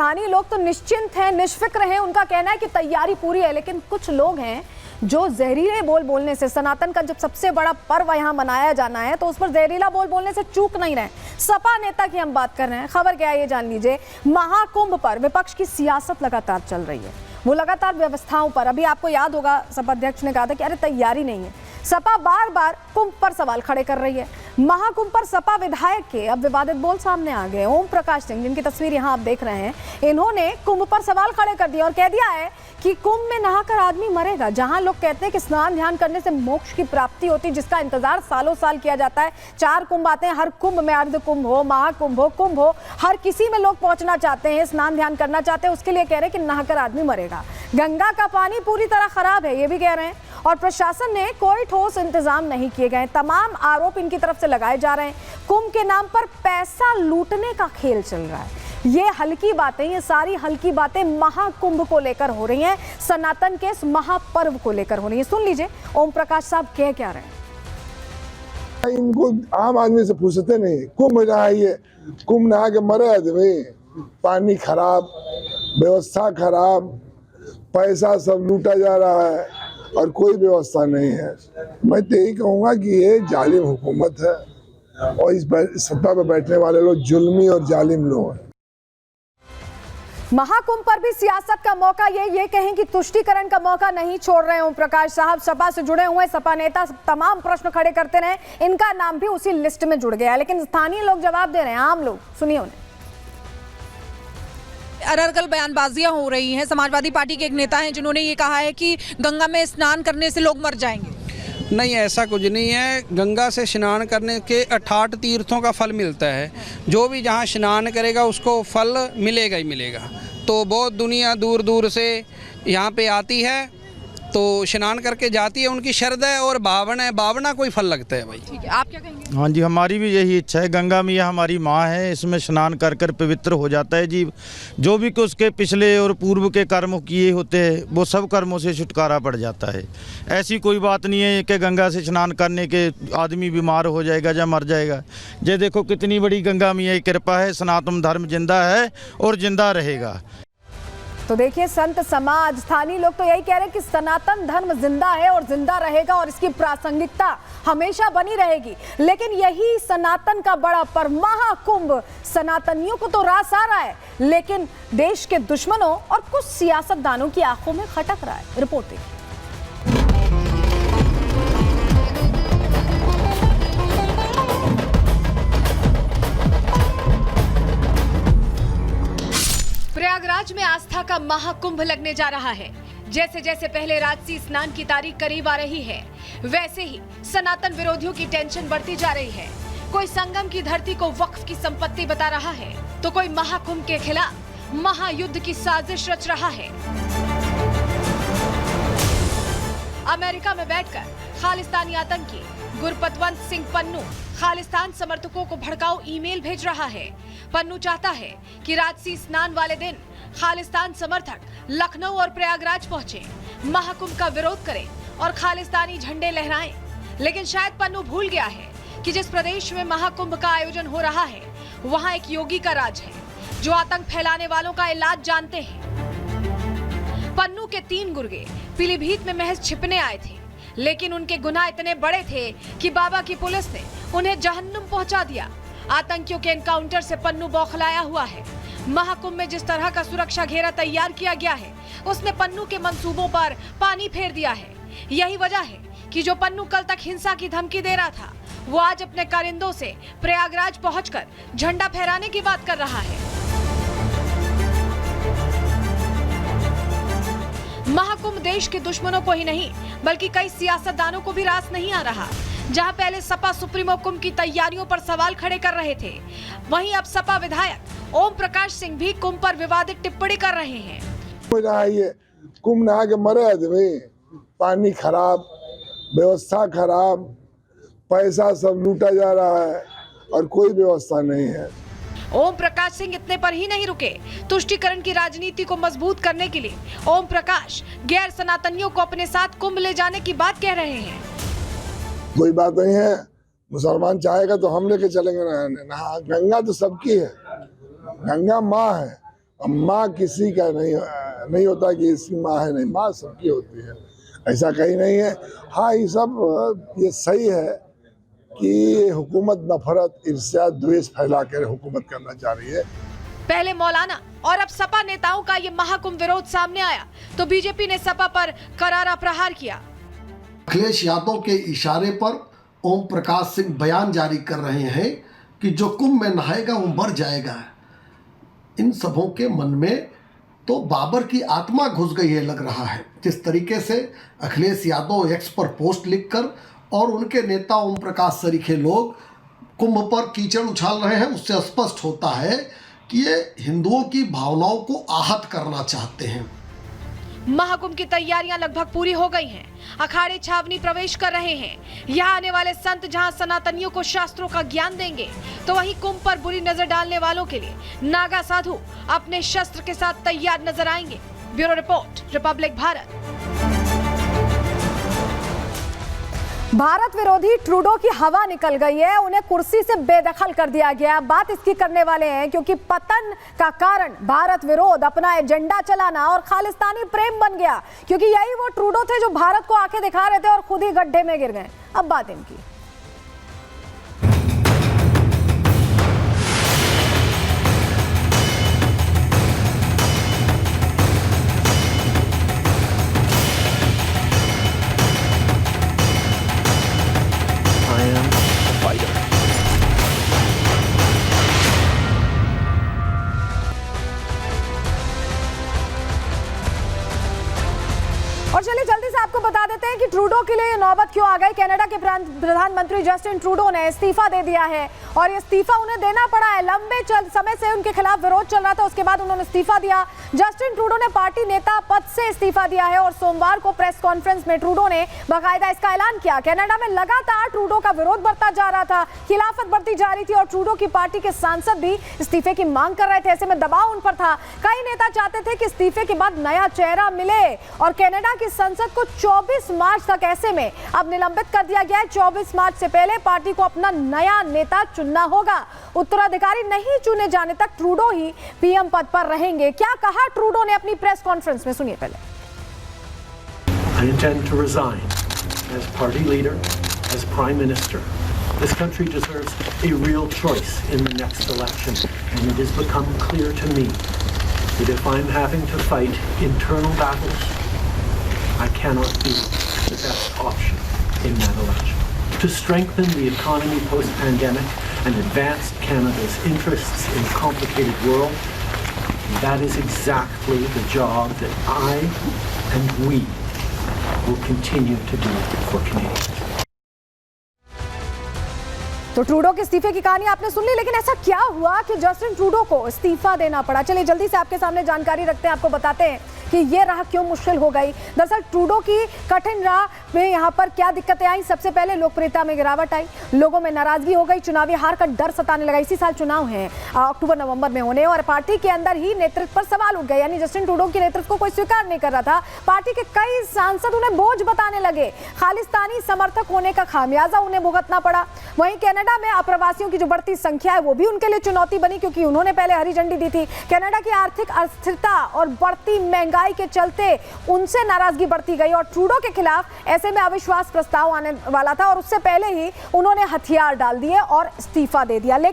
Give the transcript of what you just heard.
स्थानीय लोग तो निश्चिंत हैं, निष्फिक्र हैं। उनका कहना है कि तैयारी पूरी है, लेकिन कुछ लोग हैं जो जहरीले बोल बोलने से, सनातन का जब सबसे बड़ा पर्व यहाँ मनाया जाना है तो उस पर जहरीला बोल बोलने से चूक नहीं रहे। सपा नेता की हम बात कर रहे हैं। खबर क्या है ये जान लीजिए। महाकुंभ पर विपक्ष की सियासत लगातार चल रही है। वो लगातार व्यवस्थाओं पर, अभी आपको याद होगा सपा अध्यक्ष ने कहा था कि अरे तैयारी नहीं है। सपा बार बार कुंभ पर सवाल खड़े कर रही है। महाकुंभ पर सपा विधायक के अब विवादित बोल सामने आ गए। ओम प्रकाश सिंह, जिनकी तस्वीर यहाँ आप देख रहे हैं, इन्होंने कुंभ पर सवाल खड़े कर दिया और कह दिया है कि कुंभ में नहाकर आदमी मरेगा। जहां लोग कहते हैं कि स्नान ध्यान करने से मोक्ष की प्राप्ति होती, जिसका इंतजार सालों साल किया जाता है। 4 कुंभ आते हैं, हर कुंभ में अर्ध कुंभ हो, महाकुंभ हो, कुंभ हो, हर किसी में लोग पहुंचना चाहते हैं, स्नान ध्यान करना चाहते हैं। उसके लिए कह रहे हैं कि नहाकर आदमी मरेगा। गंगा का पानी पूरी तरह खराब है, ये भी कह रहे हैं। और प्रशासन ने कोई ठोस इंतजाम नहीं किए गए। तमाम आरोप इनकी तरफ से लगाए जा रहे हैं। कुंभ के नाम पर पैसा लूटने का खेल चल रहा है। ये हल्की बातें, ये सारी हल्की बातें महाकुंभ को लेकर हो रही हैं, सनातन के इस महापर्व को लेकर हो रही हैं। सुन लीजिए ओम प्रकाश साहब कह क्या रहे हैं। इनको आम आदमी से पूछते नहीं। कुंभ नहाइए, कुंभ नहा के मरे आदमी। पानी खराब, व्यवस्था खराब, पैसा सब लूटा जा रहा है और कोई व्यवस्था नहीं है। मैं तो यही कहूँगा कि ये जालिम हुकूमत है और इस सत्ता पर बैठने वाले लोग जुल्मी और जालिम लोग हैं। महाकुंभ पर भी सियासत का मौका, ये कहें कि तुष्टीकरण का मौका नहीं छोड़ रहे हैं ओम प्रकाश साहब। सपा से जुड़े हुए सपा नेता तमाम प्रश्न खड़े करते रहे, इनका नाम भी उसी लिस्ट में जुड़ गया, लेकिन स्थानीय लोग जवाब दे रहे हैं। आम लोग सुनिए उन्हें। अररगल बयानबाजियां हो रही हैं। समाजवादी पार्टी के एक नेता हैं जिन्होंने ये कहा है कि गंगा में स्नान करने से लोग मर जाएंगे। नहीं, ऐसा कुछ नहीं है। गंगा से स्नान करने के 68 तीर्थों का फल मिलता है। जो भी जहाँ स्नान करेगा उसको फल मिलेगा ही मिलेगा। तो बहुत दुनिया दूर दूर से यहाँ पे आती है, तो स्नान करके जाती है। उनकी श्रद्धा है और भावना है, भावना कोई फल लगता है भाई। ठीक है, आप क्या कहेंगे? हाँ जी, हमारी भी यही इच्छा है। गंगा मैया हमारी माँ है, इसमें स्नान कर कर पवित्र हो जाता है जीव। जो भी कि उसके पिछले और पूर्व के कर्म किए होते हैं वो सब कर्मों से छुटकारा पड़ जाता है। ऐसी कोई बात नहीं है कि गंगा से स्नान करने के आदमी बीमार हो जाएगा या मर जाएगा। ये देखो कितनी बड़ी गंगा मैया की कृपा है। सनातन धर्म जिंदा है और जिंदा रहेगा। तो देखिए, संत समाज, स्थानीय लोग तो यही कह रहे हैं कि सनातन धर्म जिंदा है और जिंदा रहेगा और इसकी प्रासंगिकता हमेशा बनी रहेगी। लेकिन यही सनातन का बड़ा पर्व महाकुंभ सनातनियों को तो रास आ रहा है, लेकिन देश के दुश्मनों और कुछ सियासतदानों की आंखों में खटक रहा है। रिपोर्ट देखिए। प्रयागराज में आस्था का महाकुंभ लगने जा रहा है। जैसे जैसे पहले राजसी स्नान की तारीख करीब आ रही है, वैसे ही सनातन विरोधियों की टेंशन बढ़ती जा रही है। कोई संगम की धरती को वक्फ की संपत्ति बता रहा है, तो कोई महाकुंभ के खिलाफ महायुद्ध की साजिश रच रहा है। अमेरिका में बैठकर खालिस्तानी आतंकी गुरपतवंत सिंह पन्नू खालिस्तान समर्थकों को भड़काऊ ईमेल भेज रहा है। पन्नू चाहता है कि राजसी स्नान वाले दिन खालिस्तान समर्थक लखनऊ और प्रयागराज पहुंचे, महाकुंभ का विरोध करें और खालिस्तानी झंडे लहराएं। लेकिन शायद पन्नू भूल गया है कि जिस प्रदेश में महाकुंभ का आयोजन हो रहा है, वहां एक योगी का राज है जो आतंक फैलाने वालों का इलाज जानते हैं। पन्नू के 3 गुर्गे पीलीभीत में महज छिपने आए थे, लेकिन उनके गुनाह इतने बड़े थे कि बाबा की पुलिस ने उन्हें जहन्नुम पहुंचा दिया। आतंकियों के एनकाउंटर से पन्नू बौखलाया हुआ है। महाकुंभ में जिस तरह का सुरक्षा घेरा तैयार किया गया है, उसने पन्नू के मंसूबों पर पानी फेर दिया है। यही वजह है कि जो पन्नू कल तक हिंसा की धमकी दे रहा था, वो आज अपने कारिंदों से प्रयागराज पहुंचकर झंडा फहराने की बात कर रहा है। महाकुंभ देश के दुश्मनों को ही नहीं, बल्कि कई सियासतदानों को भी रास नहीं आ रहा। जहां पहले सपा सुप्रीमो कुंभ की तैयारियों पर सवाल खड़े कर रहे थे, वहीं अब सपा विधायक ओम प्रकाश सिंह भी कुंभ पर विवादित टिप्पणी कर रहे हैं। कुंभ नहा के मरे आदमी। पानी खराब, व्यवस्था खराब, पैसा सब लूटा जा रहा है और कोई व्यवस्था नहीं है। ओम प्रकाश सिंह इतने पर ही नहीं रुके। तुष्टीकरण की राजनीति को मजबूत करने के लिए ओम प्रकाश गैर सनातनियों को अपने साथ कुंभ ले जाने की बात कह रहे हैं। कोई बात नहीं है, मुसलमान चाहेगा तो हम लेके चलेंगे नहाने। गंगा तो सबकी है, गंगा माँ है माँ किसी का नहीं होता कि इसकी माँ है, नहीं, माँ सबकी होती है, ऐसा कहीं नहीं है। हाँ, ये सही है कि हुकूमत नफरत, ईर्ष्या, द्वेष फैला कर हुकूमत करना चाह रही है। पहले मौलाना और अब सपा नेताओं का ये महाकुंभ विरोध सामने आया तो बीजेपी ने सपा पर करारा प्रहार किया। अखिलेश यादव के इशारे पर ओम प्रकाश सिंह बयान जारी कर रहे हैं कि जो कुंभ में नहाएगा वो मर जाएगा। इन सबों के मन में तो बाबर की आत्मा घुस गई है लग रहा है। जिस तरीके से अखिलेश यादव एक्स पर पोस्ट लिखकर और उनके नेता ओम प्रकाश सरीखे लोग कुंभ पर कीचड़ उछाल रहे हैं, उससे स्पष्ट होता है कि ये हिंदुओं की भावनाओं को आहत करना चाहते हैं। महाकुंभ की तैयारियां लगभग पूरी हो गई हैं। अखाड़े छावनी प्रवेश कर रहे हैं। यहाँ आने वाले संत जहाँ सनातनियों को शास्त्रों का ज्ञान देंगे तो वहीं कुंभ पर बुरी नजर डालने वालों के लिए नागा साधु अपने शस्त्र के साथ तैयार नजर आएंगे। Bureau report, Republic Bharat. Bharat विरोधी ट्रूडो की हवा निकल गई है, उन्हें कुर्सी से बेदखल कर दिया गया। बात इसकी करने वाले हैं क्योंकि पतन का कारण भारत विरोध, अपना एजेंडा चलाना और खालिस्तानी प्रेम बन गया, क्योंकि यही वो ट्रूडो थे जो भारत को आंखें दिखा रहे थे और खुद ही गड्ढे में गिर गए। अब बात इनकी। और चलिए जल्दी से आपको बता देते हैं कि ट्रूडो के लिए नौबत क्यों आ गई। कनाडा के प्रधानमंत्री जस्टिन ट्रूडो ने इस्तीफा दे दिया है और ये इस्तीफा उन्हें देना पड़ा है। लंबे समय से उनके खिलाफ विरोध चल रहा था, उसके बाद उन्होंने इस्तीफा दिया। जस्टिन ट्रूडो ने पार्टी नेता पद से इस्तीफा दिया है और सोमवार को प्रेस कॉन्फ्रेंस में ट्रूडो ने बाकायदा इसका ऐलान किया। कनाडा में लगातार ट्रूडो का विरोध बढ़ता जा रहा था, खिलाफत बढ़ती जा रही थी और ट्रूडो की पार्टी के सांसद भी इस्तीफे की मांग कर रहे थे। ऐसे में दबाव उन पर था। कई नेता चाहते थे कि इस्तीफे के बाद नया चेहरा मिले और कनाडा की संसद को 24 मार्च तक ऐसे में अब निलंबित कर दिया गया है। 24 मार्च से पहले पार्टी को अपना नया नेता चुनना होगा। उत्तराधिकारी नहीं चुने जाने तक ट्रूडो ही पीएम पद पर रहेंगे। क्या कहा ट्रूडो ने अपनी प्रेस कॉन्फ्रेंस में, सुनिए पहले। I intend to resign as party leader, as prime minister. This country deserves a real choice in the next election, and it has become clear to me that if I'm having to fight internal battles, I cannot be the best option in that election. To strengthen the economy post-pandemic and advance Canada's interests in a complicated world, that is exactly the job that I and we will continue to do for Canadians. तो Trudeau के इस्तीफे की कहानी आपने सुन ली, लेकिन ऐसा क्या हुआ कि जस्टिन ट्रूडो को इस्तीफा देना पड़ा? चलिए जल्दी से आपके सामने जानकारी रखते हैं, आपको बताते हैं कि ये राह क्यों मुश्किल हो गई। दरअसल ट्रूडो की कठिन राह में यहाँ पर क्या दिक्कतें आई? सबसे पहले लोकप्रियता में गिरावट आई, लोगों में नाराजगी हो गई, चुनावी हार का डर सताने लगा। इसी साल चुनाव हैं अक्टूबर नवंबर में होने और पार्टी के अंदर ही नेतृत्व पर सवाल उठ गए, यानी जस्टिन ट्रूडो के नेतृत्व को कोई स्वीकार नहीं कर रहा था। पार्टी के कई सांसद उन्हें बोझ बताने लगे। खालिस्तानी समर्थक होने का खामियाजा उन्हें भुगतना पड़ा। वहीं कनाडा में अप्रवासियों की जो बढ़ती संख्या है वो भी उनके लिए चुनौती बनी, क्योंकि उन्होंने पहले हरी झंडी दी थी। कनाडा की आर्थिक अस्थिरता और बढ़ती महंगाई के चलते उनसे नाराजगी बढ़ती गई और ट्रूडो के खिलाफ ऐसे में अविश्वास प्रस्ताव आने वाला था और उससे पहले ही उन्होंने हथियार डाल दिए और इस्तीफा दे दिया। लेकिन